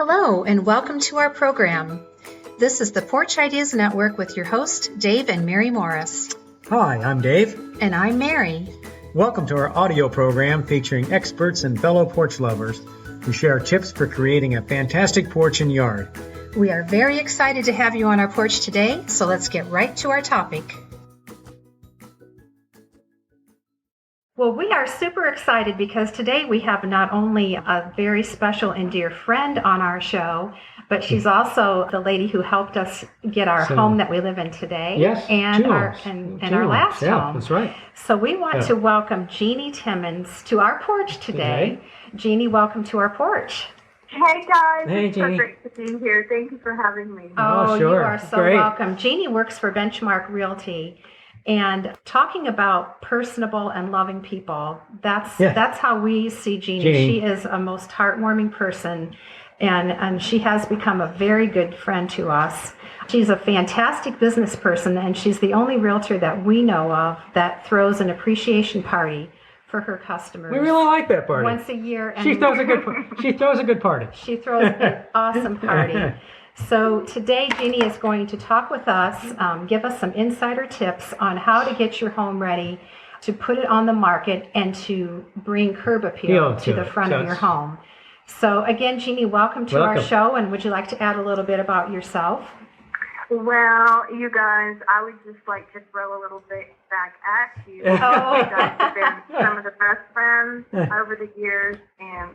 Hello, and welcome to our program. This is the Porch Ideas Network with your hosts, Dave and Mary Morris. Hi, I'm Dave. And I'm Mary. Welcome to our audio program featuring experts and fellow porch lovers who share tips for creating a fantastic porch and yard. We are very excited to have you on our porch today, so let's get right to our topic. Well, we are super excited because today we have not only a very special and dear friend on our show, but she's also the lady who helped us get our home that we live in today. Yes, and our last home. That's right. So we want to welcome Jeannie Timmons to our porch today. Jeannie, welcome to our porch. Hey guys, it's so great to be here. Thank you for having me. Oh, sure. You are so welcome. Jeannie works for Benchmark Realty. And talking about personable and loving people, that's how we see Jeannie. She is a most heartwarming person, and she has become a very good friend to us. She's a fantastic business person, and she's the only realtor that we know of that throws an appreciation party for her customers. We really like that party. Once a year. And She throws a good party. She throws an awesome party. So today, Jeannie is going to talk with us, give us some insider tips on how to get your home ready to put it on the market and to bring curb appeal to the front of your home. So again, Jeannie, welcome to our show, and would you like to add a little bit about yourself? Well, you guys, I would just like to throw a little bit back at you. You guys have been some of the best friends over the years and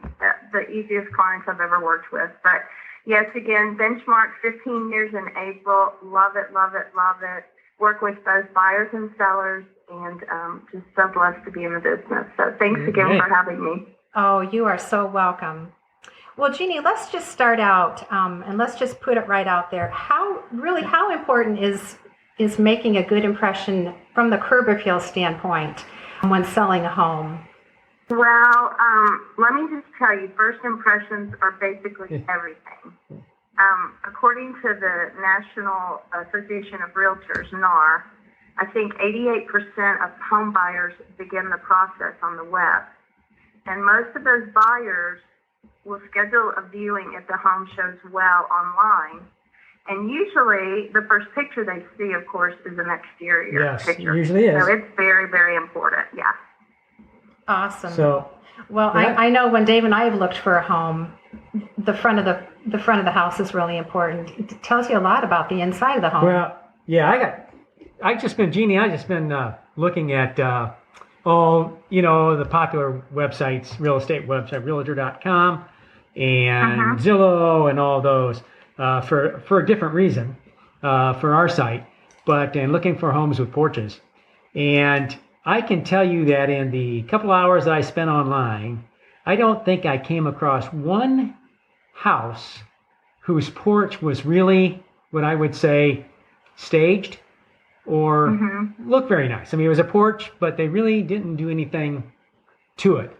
the easiest clients I've ever worked with. But yes, again, Benchmark, 15 years in April. Love it, love it, love it. Work with both buyers and sellers, and just so blessed to be in the business. So thanks again for having me. Oh, you are so welcome. Well, Jeannie, let's just start out, and let's just put it right out there. How important is making a good impression from the curb appeal standpoint when selling a home? Well, let me just tell you, first impressions are basically everything. According to the National Association of Realtors, NAR, I think 88% of home buyers begin the process on the web. And most of those buyers will schedule a viewing if the home shows well online. And usually the first picture they see, of course, is an exterior picture. It usually is. So it's very, very important, yeah. Awesome. So, well, I know when Dave and I have looked for a home, the front of the house is really important. It tells you a lot about the inside of the home. Well, yeah, I just been looking at the popular websites, real estate website, realtor.com and Zillow and all those for a different reason for our site, and looking for homes with porches. And I can tell you that in the couple hours I spent online, I don't think I came across one house whose porch was really what I would say staged or looked very nice. I mean, it was a porch, but they really didn't do anything to it.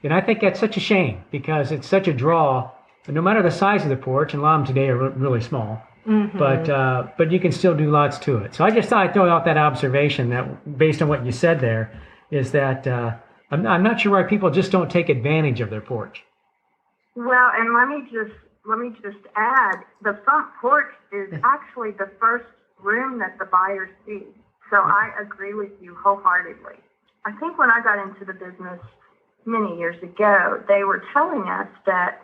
And I think that's such a shame because it's such a draw. No matter the size of the porch, and a lot of them today are really small, but you can still do lots to it. So I just thought I'd throw out that observation that, based on what you said there, is that I'm not sure why people just don't take advantage of their porch. Well, and let me just add, the front porch is actually the first room that the buyers see. So I agree with you wholeheartedly. I think when I got into the business many years ago, they were telling us that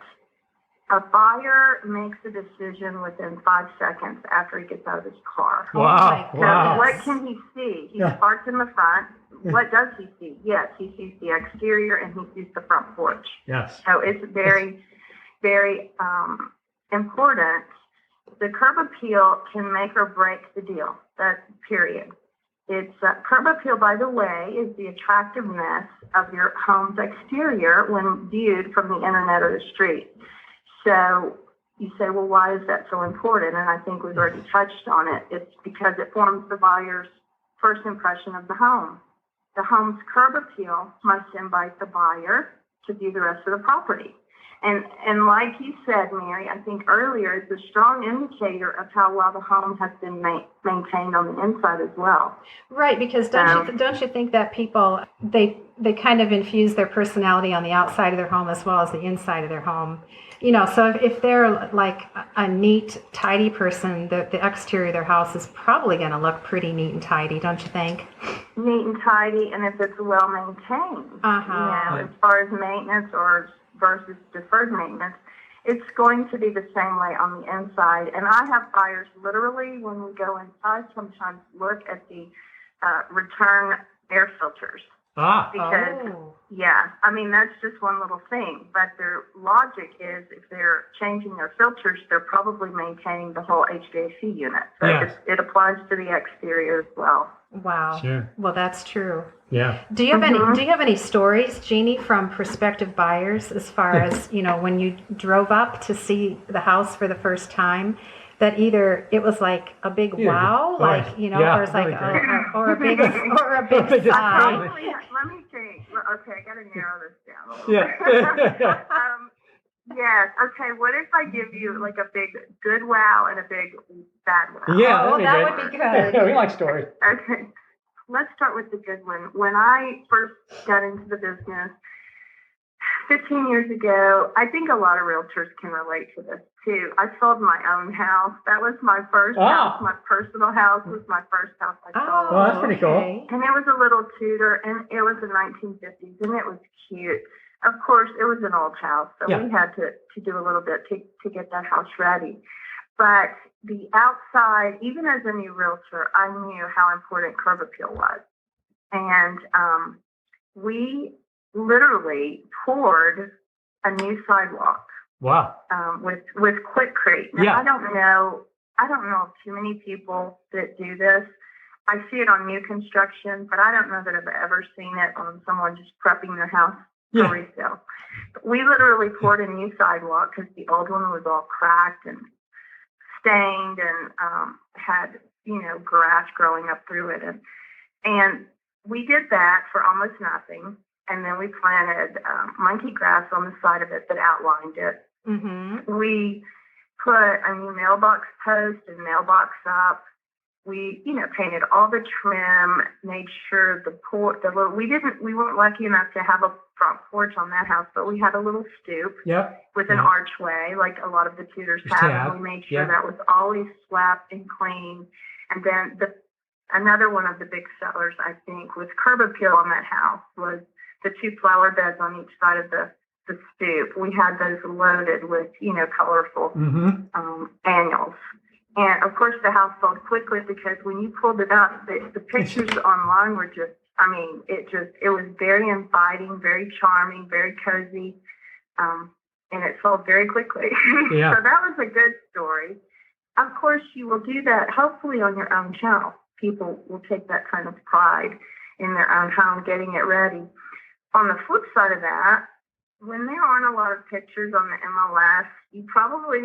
a buyer makes a decision within 5 seconds after he gets out of his car. Wow. So what can he see? He's parked in the front. What does he see? Yes, he sees the exterior and he sees the front porch. Yes. So it's very, very important. The curb appeal can make or break the deal. That period. It's curb appeal, by the way, is the attractiveness of your home's exterior when viewed from the internet or the street. So you say, well, why is that so important? And I think we've already touched on it. It's because it forms the buyer's first impression of the home. The home's curb appeal must invite the buyer to view the rest of the property. And like you said, Mary, I think earlier, it's a strong indicator of how well the home has been maintained on the inside as well. Right, because don't you think that people they kind of infuse their personality on the outside of their home as well as the inside of their home? So if they're like a neat, tidy person, the exterior of their house is probably going to look pretty neat and tidy, don't you think? Neat and tidy, and if it's well maintained, as far as maintenance or versus deferred maintenance, it's going to be the same way on the inside. And I have buyers literally, when we go inside, sometimes look at the return air filters. Because, I mean, that's just one little thing. But their logic is if they're changing their filters, they're probably maintaining the whole HVAC unit. So it applies to the exterior as well. Wow. Sure. Well, that's true. Yeah. Do you have any stories, Jeannie, from prospective buyers as far as, when you drove up to see the house for the first time, that either it was like a big wow, or it's like or a big sigh. Let me think. Okay, I got to narrow this down a little bit. Yes. Okay. What if I give you like a big good wow and a big bad wow? Yeah, that would be good. We like stories. Okay. Let's start with the good one. When I first got into the business 15 years ago, I think a lot of realtors can relate to this too. I sold my own house. That was my first house. My personal house was my first house I sold. Oh, that's pretty cool. And it was a little Tudor, and it was the 1950s, and it was cute. Of course, it was an old house, so we had to do a little bit to get that house ready. But the outside, even as a new realtor, I knew how important curb appeal was. And we literally poured a new sidewalk. Wow. With Quickcrete. Now, I don't know of too many people that do this. I see it on new construction, but I don't know that I've ever seen it on someone just prepping their house for resale. But we literally poured a new sidewalk because the old one was all cracked and stained and had, grass growing up through it. And we did that for almost nothing. And then we planted monkey grass on the side of it that outlined it. Mm-hmm. We put a new mailbox post and mailbox up. We, painted all the trim, made sure we weren't lucky enough to have a front porch on that house, but we had a little stoop with an archway, like a lot of the Tudors have. And we made sure that was always swept and clean. And then another one of the big sellers, I think, with curb appeal on that house was the 2 flower beds on each side of the stoop. We had those loaded with, colorful annuals. And, of course, the house sold quickly because when you pulled it up, the pictures online were just, it was very inviting, very charming, very cozy, and it sold very quickly. So that was a good story. Of course, you will do that hopefully on your own channel. People will take that kind of pride in their own home, getting it ready. On the flip side of that, when there aren't a lot of pictures on the MLS, you probably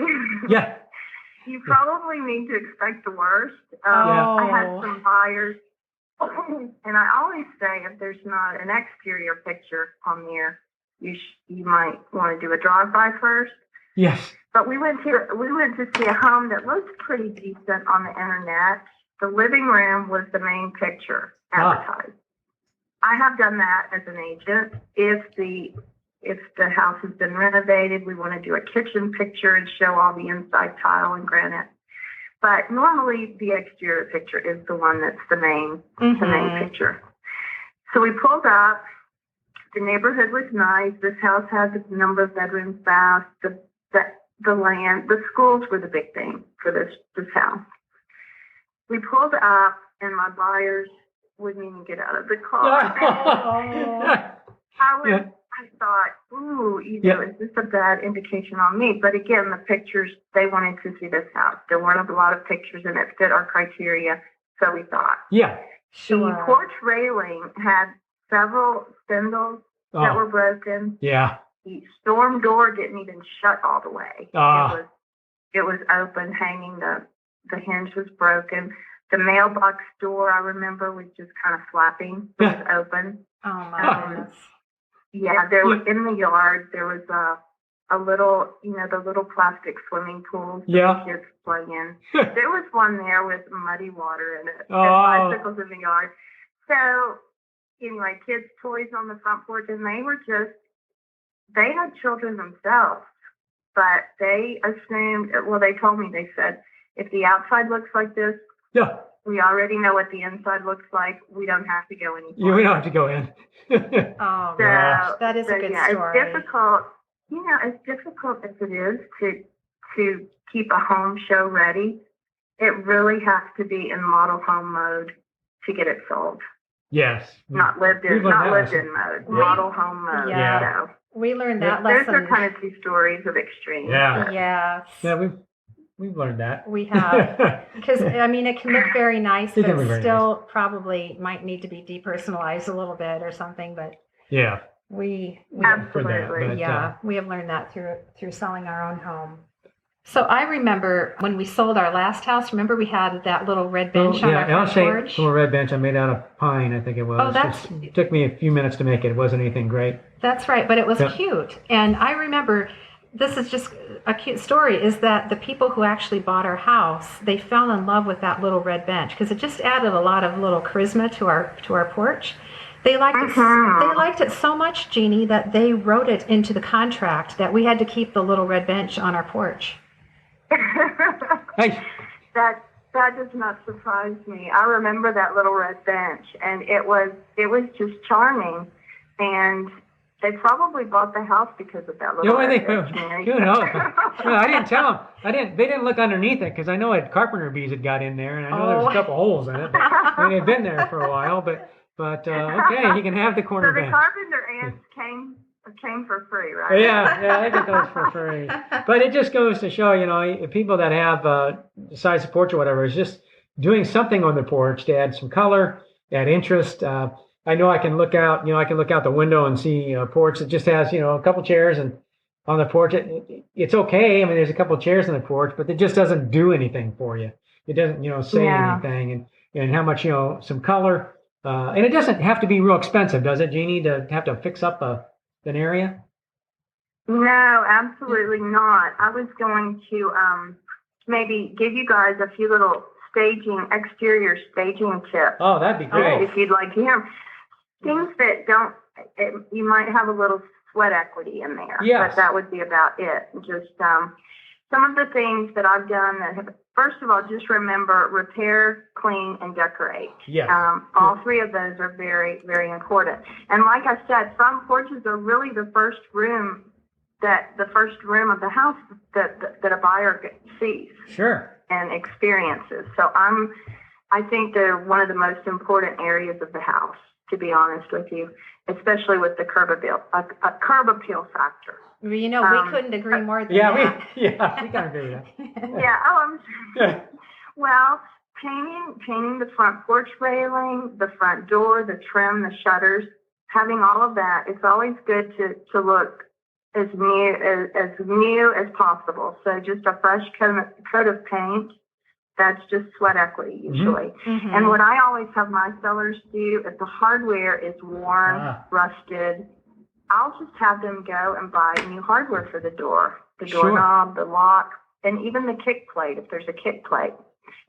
need to expect the worst. I had some buyers, and I always say if there's not an exterior picture on there, you might want to do a drive-by first. Yes. But we went to see a home that looked pretty decent on the internet. The living room was the main picture advertised. I have done that as an agent. If the house has been renovated, we want to do a kitchen picture and show all the inside tile and granite. But normally the exterior picture is the one that's the main picture. So we pulled up. The neighborhood was nice. This house has a number of bedrooms, baths, the land. The schools were the big thing for this house. We pulled up, and my buyers wouldn't even get out of the car. I thought, is this a bad indication on me? But again, the pictures, they wanted to see this house. There weren't a lot of pictures, and it fit our criteria, so we thought. Yeah. The porch railing had several spindles that were broken. Yeah. The storm door didn't even shut all the way. It was open, hanging. The hinge was broken. The mailbox door, I remember, was just kind of flapping. It was open. Oh, my goodness. Yeah, there was in the yard. There was a little, the little plastic swimming pools Yeah. that the kids play in. There was one there with muddy water in it, and Oh. bicycles in the yard. So, anyway, kids' toys on the front porch, and they had children themselves, but they assumed, they told me, they said, if the outside looks like this, Yeah. we already know what the inside looks like. We don't have to go any farther. Yeah, we don't have to go in. Oh, So, gosh, that is a good story. It's difficult, as difficult as it is to keep a home show ready, it really has to be in model home mode to get it sold. Yes. Not lived in mode, model home mode. Yeah. So, We learned that lesson. Those are kind of two stories of extremes. Yeah. Yes. Yeah, we've learned that. We have. Because, it can look very nice, but it still probably might need to be depersonalized a little bit or something. But yeah. Absolutely. We have learned that through selling our own home. So I remember when we sold our last house, remember we had that little red bench on our front porch? Little red bench I made out of pine, I think it was. Oh, it took me a few minutes to make it. It wasn't anything great. That's right, but it was cute. And I remember, this is just a cute story, is that the people who actually bought our house, they fell in love with that little red bench because it just added a lot of little charisma to our porch. They liked it so much, Jeannie, that they wrote it into the contract that we had to keep the little red bench on our porch. Hey. That does not surprise me. I remember that little red bench, and it was just charming. And they probably bought the house because of that little red bench. Who knows? I didn't tell them. They didn't look underneath it because I know carpenter bees had got in there, and I know there was a couple holes in it. But it had been there for a while. But okay, you can have the corner bench. So the carpenter ants came for free, right? Yeah, I get those for free. But it just goes to show, people that have the size of porch or whatever is just doing something on the porch to add some color, add interest. I know I can look out, the window and see a porch that just has, a couple chairs and on the porch. It's okay. I mean, there's a couple chairs on the porch, but it just doesn't do anything for you. It doesn't, say anything and how much, some color. And it doesn't have to be real expensive, does it, Jeannie, to have to fix up an area? No, absolutely not. I was going to maybe give you guys a few little exterior staging tips. Oh, that'd be great. If you'd like to hear them. Things that you might have a little sweat equity in there. Yes. But that would be about it. Just some of the things that I've done that have, first of all, just remember repair, clean, and decorate. Yes. All three of those are very, very important. And like I said, front porches are really the first room of the house that a buyer sees. Sure. And experiences. So I think they're one of the most important areas of the house, to be honest with you, especially with the curb appeal factor. Well, we couldn't agree more than that. We can agree with that. Yeah. Oh, well, painting the front porch railing, the front door, the trim, the shutters, having all of that. It's always good to look as new as possible. So just a fresh coat of paint. That's just sweat equity usually. Mm-hmm. And what I always have my sellers do, if the hardware is worn, rusted, I'll just have them go and buy new hardware for the door, the doorknob, the lock, and even the kick plate if there's a kick plate.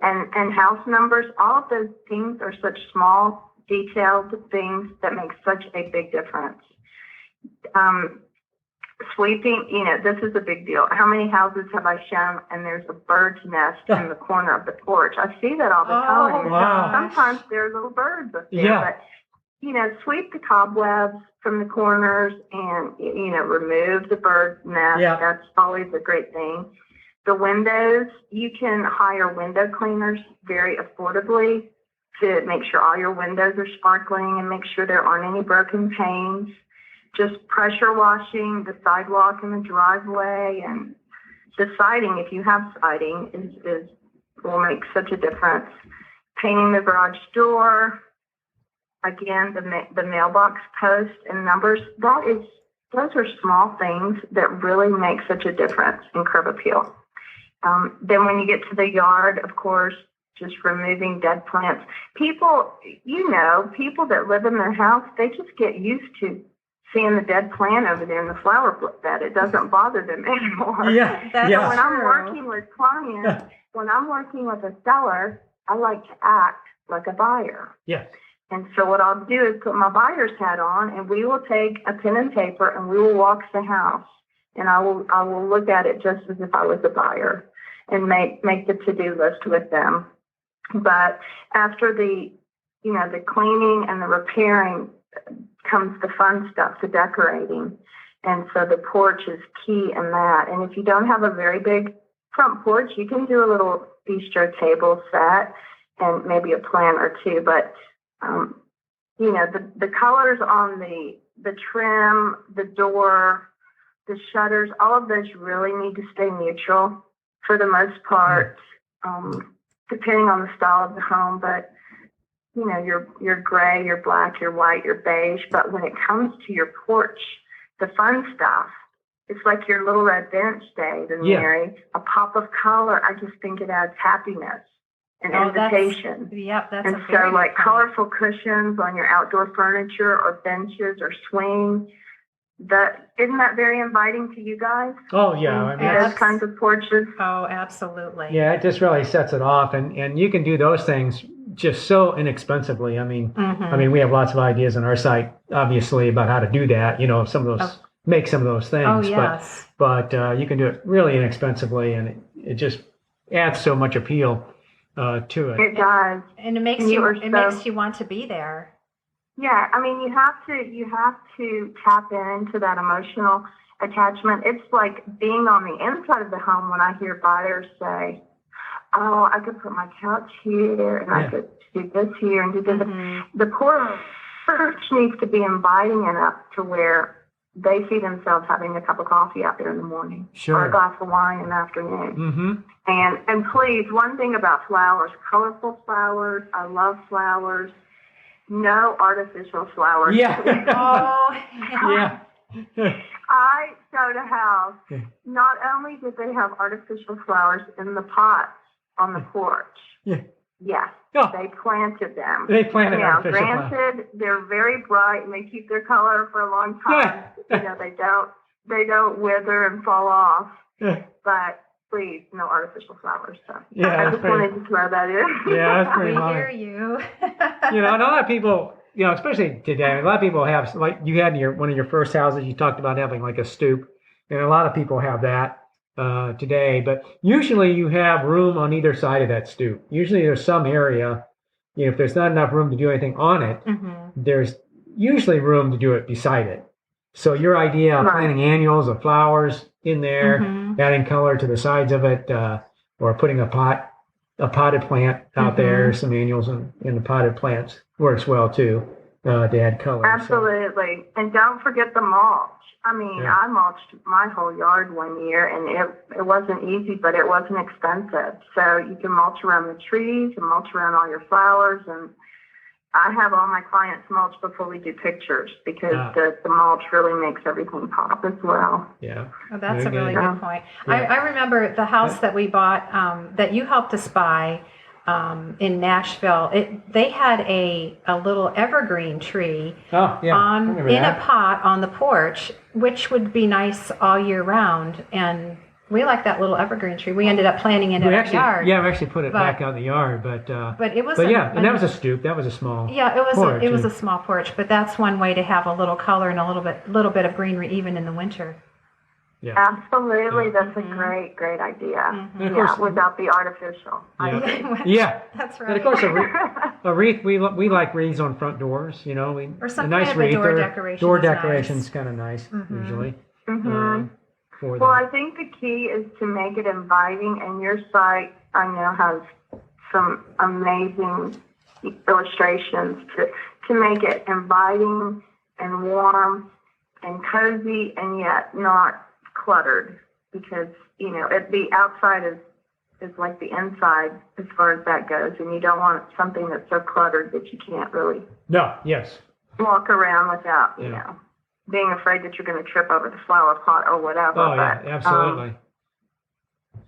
And house numbers, all of those things are such small, detailed things that make such a big difference. Sweeping, this is a big deal. How many houses have I shown and there's a bird's nest in the corner of the porch? I see that all the time. Oh, wow. Sometimes there are little birds up there. But, sweep the cobwebs from the corners and, remove the bird's nest. Yeah. That's always a great thing. The windows, you can hire window cleaners very affordably to make sure all your windows are sparkling and make sure there aren't any broken panes. Just pressure washing the sidewalk and the driveway, and the siding, if you have siding, will make such a difference. Painting the garage door, again, the mailbox post and numbers. Those are small things that really make such a difference in curb appeal. Then when you get to the yard, of course, just removing dead plants. People that live in their house, they just get used to seeing the dead plant over there in the flower bed. It doesn't bother them anymore. Yeah. That's Yeah. When I'm working with clients, when I'm working with a seller, I like to act like a buyer. Yes. And so what I'll do is put my buyer's hat on, and we will take a pen and paper, and we will walk the house. And I will look at it just as if I was a buyer, and make the to-do list with them. But after the cleaning and the repairing comes the fun stuff, the decorating. And so the porch is key in that. And if you don't have a very big front porch, you can do a little bistro table set and maybe a plant or two. But, the colors on the trim, the door, the shutters, all of those really need to stay neutral for the most part, depending on the style of the home. But your gray, your black, your white, your beige. But when it comes to your porch, the fun stuff, it's like your little red bench day, Mary. A pop of color, I just think it adds happiness and invitation. That's and so like colorful cushions on your outdoor furniture or benches or swing. Isn't that very inviting to you guys? Oh, yeah. I mean, those kinds of porches. Oh, absolutely. Yeah, it just really sets it off. And you can do those things just so inexpensively. I mean, we have lots of ideas on our site, obviously, about how to do that. Some of those, make some of those things. Oh, yes. But you can do it really inexpensively, and it just adds so much appeal to it. It does. And it makes you want to be there. Yeah, I mean, you have to tap into that emotional attachment. It's like being on the inside of the home when I hear buyers say, "Oh, I could put my couch here, and I could do this here and do this." The porch needs to be inviting enough to where they see themselves having a cup of coffee out there in the morning, or a glass of wine in the afternoon. And please, one thing about flowers, colorful flowers. I love flowers. No artificial flowers. Yeah. Yeah. I showed a house. Not only did they have artificial flowers in the pots on the porch. Yes. They planted them. They planted artificial flowers. Granted, they're very bright and they keep their color for a long time. They don't wither and fall off. But please, no artificial flowers. So I just wanted to throw that in. Yeah, that's pretty We hard. hear you. And a lot of people, especially today, a lot of people have, like you had in one of your first houses, you talked about having like a stoop, and a lot of people have that today. But usually you have room on either side of that stoop. Usually there's some area, if there's not enough room to do anything on it, there's usually room to do it beside it. So your idea of planting annuals of flowers in there, adding color to the sides of it, or putting a potted plant out there, some annuals in the potted plants works well too, to add color. Absolutely. So. And don't forget the mulch. I mean, I mulched my whole yard one year, and it wasn't easy, but it wasn't expensive. So you can mulch around the trees and mulch around all your flowers. And I have all my clients mulch before we do pictures, because the mulch really makes everything pop as well. Yeah. Oh, that's a really good point. Yeah. I remember the house that we bought, that you helped us buy in Nashville. They had a little evergreen tree in a pot on the porch, which would be nice all year round. And we like that little evergreen tree. We ended up planting it in our yard. Yeah, we actually put it back out in the yard, but it was. But and that was a stoop. That was a small. Yeah, it was a small porch, but that's one way to have a little color and a little bit of greenery even in the winter. Yeah. Absolutely, that's a great idea. And of course, without the artificial. Yeah, that's right. And of course, a wreath. We like wreaths on front doors. Or some a nice kind of wreath. Door decoration. Door decoration's kind of nice usually. Well, I think the key is to make it inviting, and your site, I know, has some amazing illustrations to make it inviting and warm and cozy, and yet not cluttered, because the outside is like the inside as far as that goes, and you don't want something that's so cluttered that you can't really walk around without being afraid that you're going to trip over the flower pot or whatever. Oh, yeah, absolutely.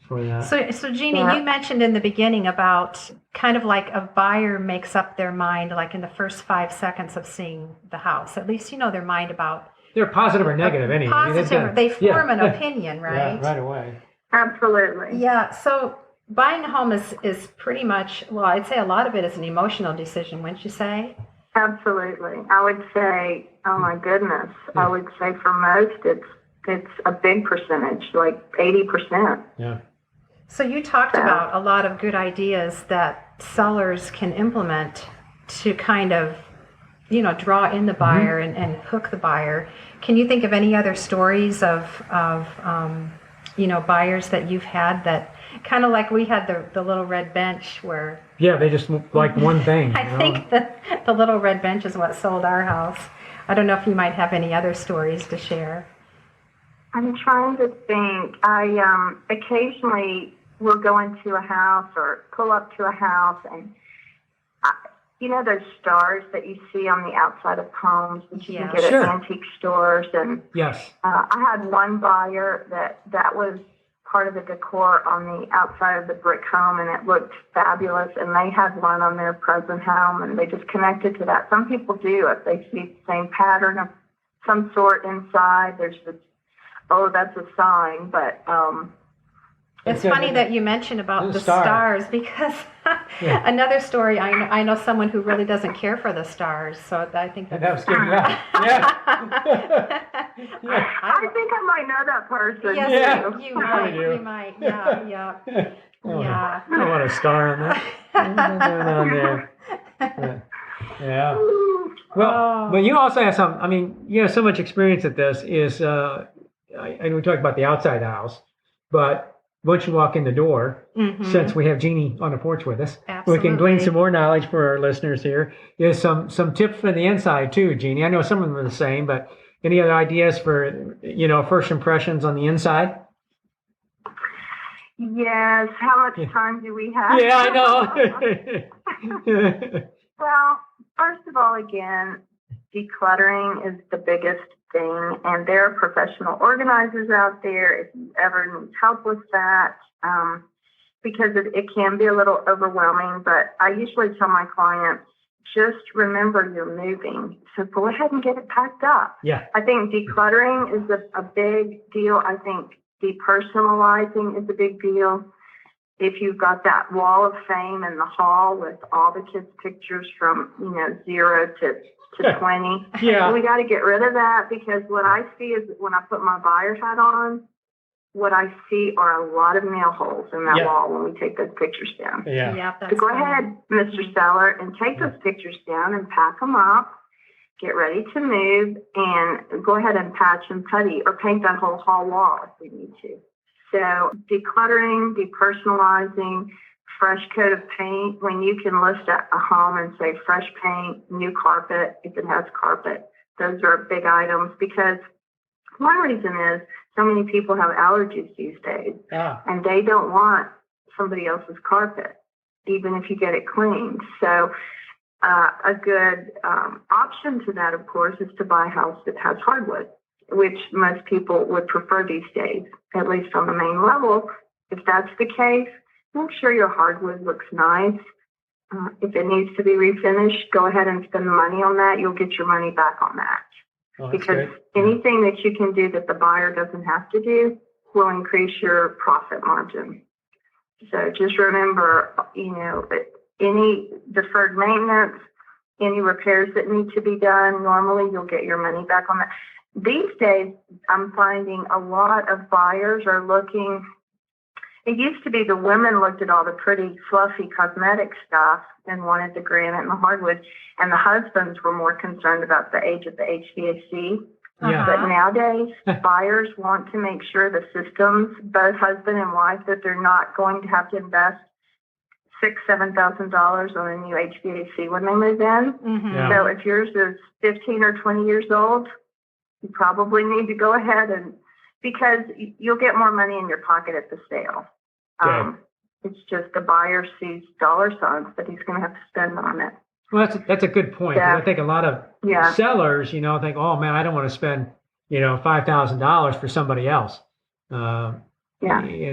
For that. So Jeannie, you mentioned in the beginning about kind of like a buyer makes up their mind like in the first 5 seconds of seeing the house. At least their mind about they're positive or negative anyway. Positive. They form an opinion, right? Yeah, right away. Absolutely. Yeah. So buying a home is pretty much, well, I'd say a lot of it is an emotional decision, wouldn't you say? Absolutely. I would say, oh my goodness, I would say for most it's a big percentage, like 80%. Yeah. So you talked about a lot of good ideas that sellers can implement to kind of, draw in the buyer and hook the buyer. Can you think of any other stories of buyers that you've had that kind of like we had the little red bench where... Yeah, they just like one thing. I think that the little red bench is what sold our house. I don't know if you might have any other stories to share. I'm trying to think. I occasionally will go into a house or pull up to a house and those stars that you see on the outside of homes that you can get at antique stores. And yes, I had one buyer that was part of the decor on the outside of the brick home, and it looked fabulous. And they had one on their present home, and they just connected to that. Some people do if they see the same pattern of some sort inside. There's this, that's a sign, but. It's funny that you mentioned about the stars because another story, I know someone who really doesn't care for the stars, so I think that was good. Yeah. I think I might know that person. Yes, you might. Yeah. I don't want a star on that. Yeah. Well, but you also have some. I mean, you have so much experience at this. Is and we talked about the outside house, but once you walk in the door, since we have Jeannie on the porch with us, we can glean some more knowledge for our listeners here. There's some tips for the inside too, Jeannie. I know some of them are the same, but any other ideas for first impressions on the inside? Yes. How much time do we have? Yeah, I know. Well, first of all, again, decluttering is the biggest thing, and there are professional organizers out there if you ever need help with that, because it can be a little overwhelming. But I usually tell my clients, just remember you're moving, so go ahead and get it packed up. Yeah. I think decluttering is a big deal. I think depersonalizing is a big deal. If you've got that wall of fame in the hall with all the kids' pictures from 0 to 20. Yeah. We got to get rid of that, because what I see is when I put my buyer hat on, what I see are a lot of nail holes in that wall when we take those pictures down. Yeah. So go ahead, Mr. Seller, and take those pictures down and pack them up. Get ready to move, and go ahead and patch and putty or paint that whole hall wall if we need to. So decluttering, depersonalizing, fresh coat of paint, when you can list a home and say fresh paint, new carpet, if it has carpet. Those are big items, because one reason is so many people have allergies these days, and they don't want somebody else's carpet, even if you get it cleaned. So a good option to that, of course, is to buy a house that has hardwood, which most people would prefer these days, at least on the main level. If that's the case, make sure your hardwood looks nice. If it needs to be refinished, go ahead and spend the money on that. You'll get your money back on that. Because anything that you can do that the buyer doesn't have to do will increase your profit margin. So just remember, any deferred maintenance, any repairs that need to be done, normally you'll get your money back on that. These days, I'm finding a lot of buyers are looking. It used to be the women looked at all the pretty, fluffy cosmetic stuff and wanted the granite and the hardwood, and the husbands were more concerned about the age of the HVAC. Yeah. But nowadays, buyers want to make sure the systems, both husband and wife, that they're not going to have to invest $6,000-$7,000 on a new HVAC when they move in. So if yours is 15 or 20 years old, you probably need to go ahead and, because you'll get more money in your pocket at the sale. It's just the buyer sees dollar signs that he's going to have to spend on it. Well, that's a good point. Yeah. I think a lot of sellers, think, oh man, I don't want to spend, $5,000 for somebody else. And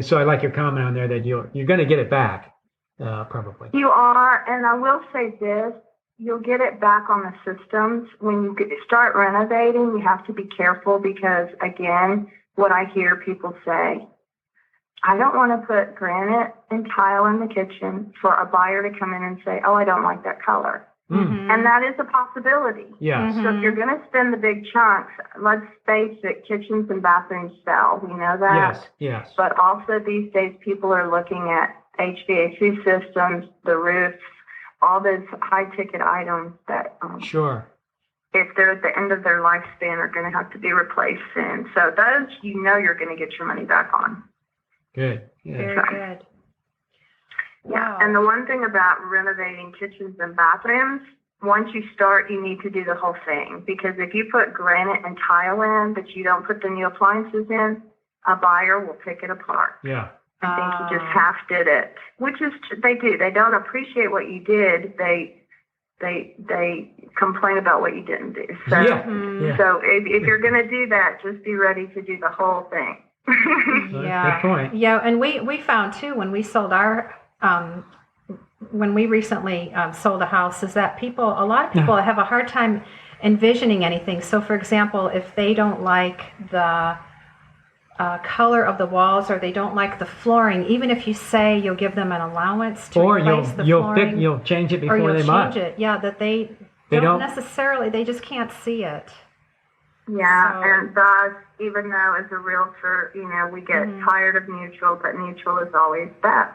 so I like your comment on there that you're going to get it back, probably. You are, and I will say this: you'll get it back on the systems. When you start renovating, you have to be careful because, again, what I hear people say, I don't want to put granite and tile in the kitchen for a buyer to come in and say, oh, I don't like that color. Mm. And that is a possibility. Yes. So if you're going to spend the big chunks, let's face it, kitchens and bathrooms sell. We know that. Yes, yes. But also these days, people are looking at HVAC systems, the roofs, all those high-ticket items that, Sure. if they're at the end of their lifespan, are going to have to be replaced soon. So those, you're going to get your money back on. Good. Yeah. Very good. Yeah, Wow. and the one thing about renovating kitchens and bathrooms, once you start, you need to do the whole thing. Because if you put granite and tile in, but you don't put the new appliances in, a buyer will pick it apart. Yeah. I think you just half did it, which is, they do. They don't appreciate what you did. They complain about what you didn't do. So, Yeah. so if you're going to do that, just be ready to do the whole thing. Yeah. Good point. Yeah, and we found too when we sold our when we recently sold a house is that a lot of people have a hard time envisioning anything. So, for example, if they don't like the color of the walls or they don't like the flooring, even if you say you'll give them an allowance to replace the flooring, you'll change it before or they you'll buy. change it. Yeah, that they don't necessarily. They just can't see it. Yeah, So, and thus, even though as a realtor, we get tired of neutral, but neutral is always best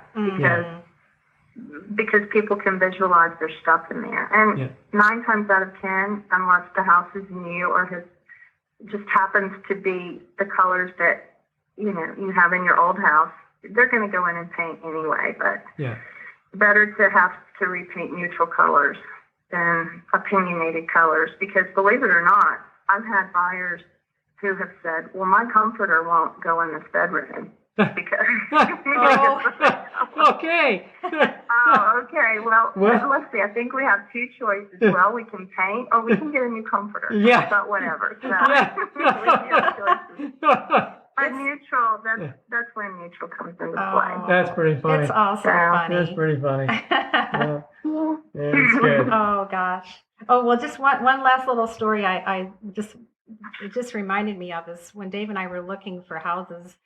because people can visualize their stuff in there. And 9 times out of 10, unless the house is new or just happens to be the colors that you have in your old house, they're going to go in and paint anyway. But better to have to repaint neutral colors than opinionated colors because, believe it or not, I've had buyers who have said, well, my comforter won't go in this bedroom because... Okay. Okay. Well, let's see. I think we have 2 choices. Well, we can paint or we can get a new comforter. Yeah. But whatever. So we have choices. But neutral, that's when neutral comes into play. That's pretty funny. It's also funny. That's pretty funny. Yeah, it's good. Oh gosh. Oh well, just one last little story. It just reminded me of is when Dave and I were looking for houses.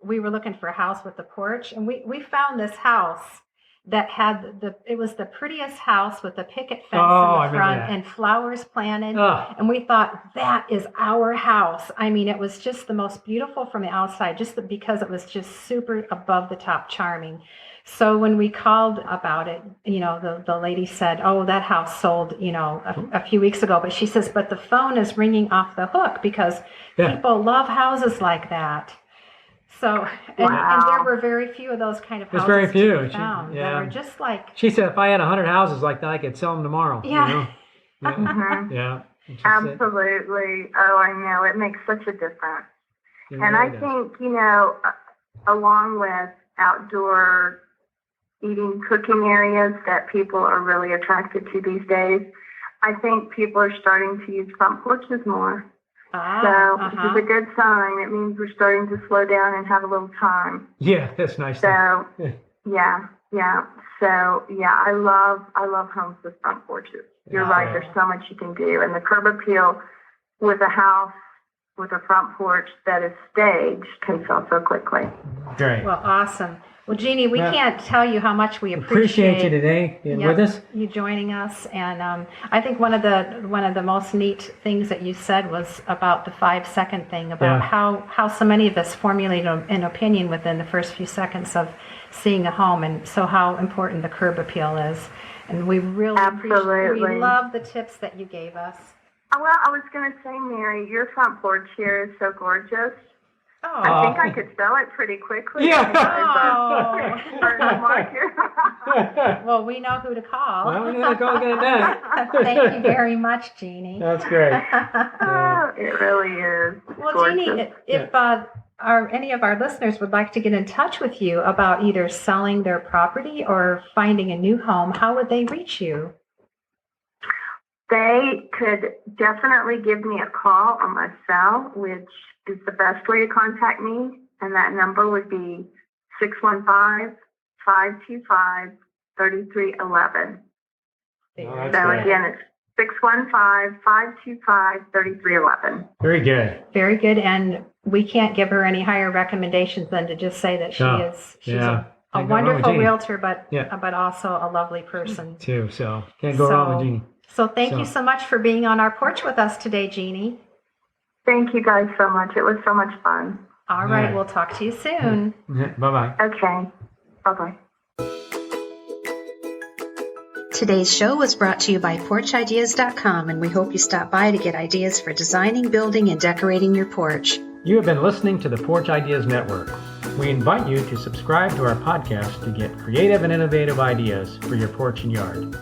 We were looking for a house with a porch, and we found this house that had it was the prettiest house with a picket fence in the front and flowers planted. And we thought, that is our house. I mean, it was just the most beautiful from the outside, because it was just super above the top charming. So when we called about it, the lady said, oh, that house sold, a few weeks ago. But she says, but the phone is ringing off the hook because people love houses like that. So, and there were very few of those kind of houses. There's very few. To be found. They were just like... She said if I had 100 houses like that, I could sell them tomorrow. Yeah. Yeah. Absolutely. Oh, I know. It makes such a difference. And I think, along with outdoor eating, cooking areas that people are really attracted to these days, I think people are starting to use front porches more. Which is a good sign. It means we're starting to slow down and have a little time. Yeah, that's nice. So, yeah. So, I love homes with front porches. You're right. There's so much you can do. And the curb appeal with a house with a front porch that is staged can sell so quickly. Great. Well, awesome. Well, Jeannie, we can't tell you how much we appreciate you today being with us. You joining us, and I think one of the most neat things that you said was about the 5-second thing, about how so many of us formulate an opinion within the first few seconds of seeing a home, and so how important the curb appeal is. And we really we love the tips that you gave us. Well, I was going to say, Mary, your front porch here is so gorgeous. Oh. I think I could sell it pretty quickly. Yeah. Well, we know who to call. Well, we're going to go get it done. Thank you very much, Jeannie. That's great. It really is. Well, gorgeous. Jeannie, if any of our listeners would like to get in touch with you about either selling their property or finding a new home, how would they reach you? They could definitely give me a call on my cell, which is the best way to contact me, and that number would be 615-525-3311. that's So good. again, it's 615-525-3311. Very good. Very good. And we can't give her any higher recommendations than to just say that she's a Can't go wrong with wonderful Jeannie. realtor, but also a lovely person. Too. So can't go wrong with Jeannie. So thank you so much for being on our porch with us today, Jeannie. Thank you guys so much. It was so much fun. All right. We'll talk to you soon. Bye-bye. Okay. Bye-bye. Today's show was brought to you by PorchIdeas.com, and we hope you stop by to get ideas for designing, building, and decorating your porch. You have been listening to the Porch Ideas Network. We invite you to subscribe to our podcast to get creative and innovative ideas for your porch and yard.